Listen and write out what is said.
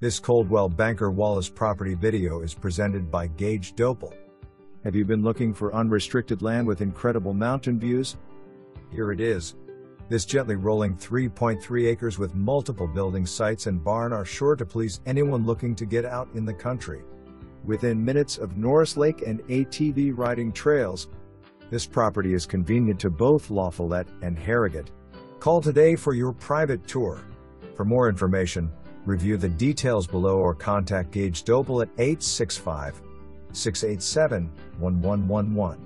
This Coldwell Banker Wallace property video is presented by Gage Dople. Have you been looking for unrestricted land with incredible mountain views? Here it is. This gently rolling 3.3 acres with multiple building sites and barn are sure to please anyone looking to get out in the country. Within minutes of Norris Lake and ATV riding trails, this property is convenient to both LaFollette and Harrogate. Call today for your private tour. For more information, review the details below or contact Gage Dople at 865-687-1111.